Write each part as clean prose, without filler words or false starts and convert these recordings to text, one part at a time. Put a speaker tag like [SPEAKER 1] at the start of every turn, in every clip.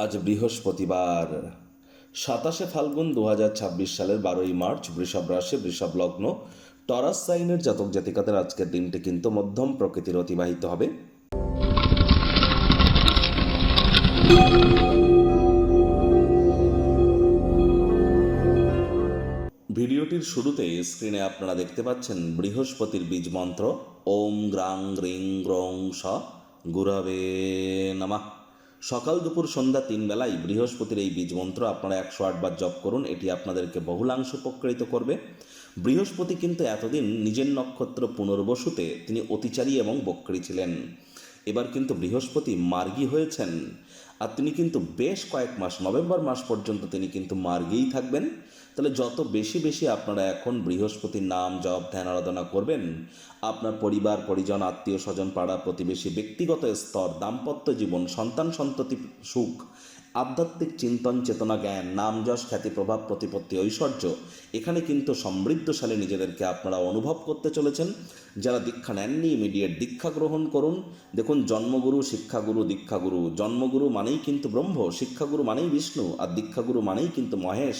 [SPEAKER 1] আজ বৃহস্পতিবার 27 ফাল্গুন 2026 সালের 12 মার্চ। বৃষভ রাশি, বৃষভ লগ্ন, টরাস সাইনের জাতক জাতিকাদের আজকের দিনটি কিন্তু মধ্যম প্রকৃতির অতিবাহিত হবে। ভিডিওটির শুরুতে স্ক্রিনে আপনারা দেখতে পাচ্ছেন বৃহস্পতির বীজ মন্ত্র ওম গ্রাং গ্রিং গ্রং স গুরবে নমঃ। সকাল দুপুর সন্ধ্যা 3 বেলায় বৃহস্পতির এই বীজ মন্ত্র আপনারা 108 বার জপ করুন। এটি আপনাদেরকে বহুলাংশ উপকৃত করবে। বৃহস্পতি কিন্তু এতদিন নিজের নক্ষত্র পুনর্বসুতে তিনি অতিচারী এবং বক্রী ছিলেন। এবার কিন্তু বৃহস্পতি মার্গী হয়েছেন, আর তিনি কিন্তু বেশ কয়েক মাস, নভেম্বর মাস পর্যন্ত তিনি কিন্তু মার্গেই থাকবেন। তাহলে যত বেশি বেশি আপনারা এখন বৃহস্পতির নাম জপ ধ্যান আরাধনা করবেন, আপনার পরিবার পরিজন, আত্মীয় স্বজন, পাড়া প্রতিবেশী, ব্যক্তিগত স্তর, দাম্পত্য জীবন, সন্তান সন্ততি সুখ, আধ্যাত্মিক চিন্তন চেতনা জ্ঞান, নাম যশ খ্যাতি প্রভাব প্রতিপত্তি ঐশ্বর্য, এখানে কিন্তু সমৃদ্ধশালী নিজেদেরকে আপনারা অনুভব করতে চলেছেন। যারা দীক্ষা নেননি ইমিডিয়েট দীক্ষা গ্রহণ করুন। দেখুন, জন্মগুরু, শিক্ষাগুরু, দীক্ষাগুরু। জন্মগুরু মানেই কিন্তু ব্রহ্ম, শিক্ষাগুরু মানেই বিষ্ণু, আর দীক্ষাগুরু মানেই কিন্তু মহেশ।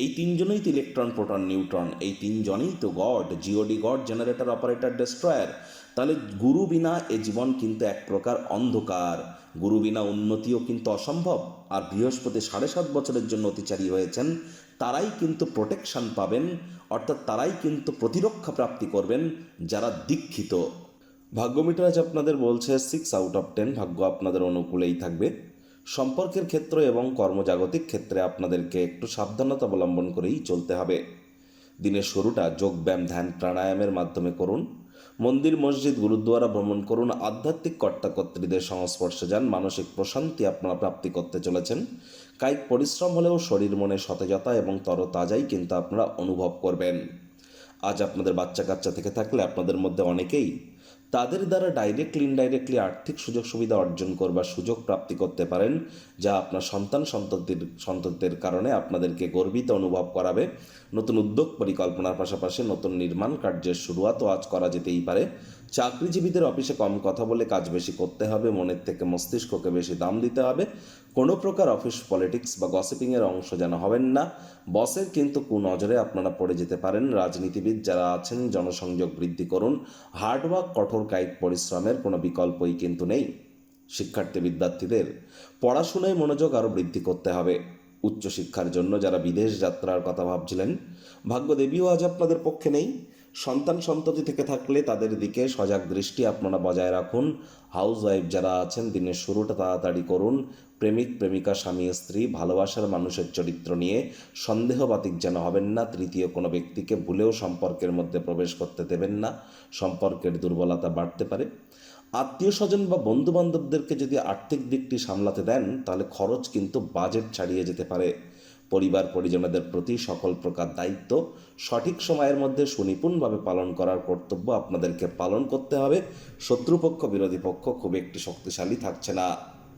[SPEAKER 1] এই তিনজনেই তো ইলেকট্রন প্রোটন নিউট্রন, এই তিনজনেই তো God, G O D God, generator operator destroyer. তাহলে গুরু বিনা এ জীবন কিন্তু এক প্রকার অন্ধকার, গুরু বিনা উন্নতিও কিন্তু অসম্ভব। আর বৃহস্পতি 7.5 বছরের জন্য অতিচারী হয়েছেন, তারাই কিন্তু প্রোটেকশন পাবেন, অর্থাৎ তারাই কিন্তু প্রতিরক্ষা প্রাপ্তি করবেন যারা দীক্ষিত। ভাগ্যমিটার আজ আপনাদের বলছে 6/10, ভাগ্য আপনাদের অনুকূলেই থাকবে। সম্পর্কের ক্ষেত্র এবং কর্মজাগতিক ক্ষেত্রে আপনাদেরকে একটু সাবধানতা অবলম্বন করেই চলতে হবে। দিনের শুরুটা যোগব্যায়াম ধ্যান প্রাণায়ামের মাধ্যমে করুন। মন্দির মসজিদ গুরুদ্বারা ভ্রমণ করুন। আধ্যাত্মিক কর্তাকর্ত্রীদের সংস্পর্শে যান। মানসিক প্রশান্তি আপনারা প্রাপ্তি করতে চলেছেন। কায়িক পরিশ্রম হলেও শরীর মনে সতেজতা এবং তরতাজাই কিন্তু আপনারা অনুভব করবেন। আজ আপনাদের বাচ্চা কাচ্চা থেকে থাকলে আপনাদের মধ্যে অনেকেই তাদের দ্বারা ডাইরেক্টলি ইনডাইরেক্টলি আর্থিক সুযোগ সুবিধা অর্জন করবার সুযোগ প্রাপ্তি করতে পারেন, যা আপনার সন্ততির কারণে আপনাদেরকে গর্বিত অনুভব করাবে। নতুন উদ্যোগ পরিকল্পনার পাশাপাশি নতুন নির্মাণ কার্যের শুরুয়াতও আজ করা যেতেই পারে। চাকরিজীবীদের অফিসে কম কথা বলে কাজ বেশি করতে হবে, মনের থেকে মস্তিষ্ককে বেশি দাম দিতে হবে। কোনো প্রকার অফিস পলিটিক্স বা গসিপিংয়ের অংশ যেন হবেন না। বসের কিন্তু কুনজরে আপনারা পড়ে যেতে পারেন। রাজনীতিবিদ যারা আছেন জনসংযোগ বৃদ্ধি করুন। হার্ডওয়ার্ক, কঠোর কায়িক পরিশ্রমের কোনো বিকল্পই কিন্তু নেই। শিক্ষার্থী বিদ্যার্থীদের পড়াশোনায় মনোযোগ আরও বৃদ্ধি করতে হবে। উচ্চশিক্ষার জন্য যারা বিদেশ যাত্রার কথা ভাবছিলেন, ভাগ্যদেবীও আজ আপনাদের পক্ষে নেই। সন্তান সন্ততি থেকে থাকলে তাদের দিকে সজাগ দৃষ্টি আপনারা বজায় রাখুন। হাউস ওয়াইফ যারা আছেন দিনের শুরুটা তাড়াতাড়ি করুন। প্রেমিক প্রেমিকা, স্বামী স্ত্রী, ভালোবাসার মানুষের চরিত্র নিয়ে সন্দেহবাতিক যেন হবেন না। তৃতীয় কোনো ব্যক্তিকে ভুলেও সম্পর্কের মধ্যে প্রবেশ করতে দেবেন না, সম্পর্কের দুর্বলতা বাড়তে পারে। আত্মীয় স্বজন বা বন্ধু বান্ধবদেরকে যদি আর্থিক দিকটি সামলাতে দেন, তাহলে খরচ কিন্তু বাজেট ছাড়িয়ে যেতে পারে। পরিবার পরিজনদের প্রতি সকল প্রকার দায়িত্ব সঠিক সময়ের মধ্যে সুনিপুণভাবে পালন করার কর্তব্য আপনাদেরকে পালন করতে হবে। শত্রুপক্ষ বিরোধী পক্ষ খুব একটি শক্তিশালী থাকছে না।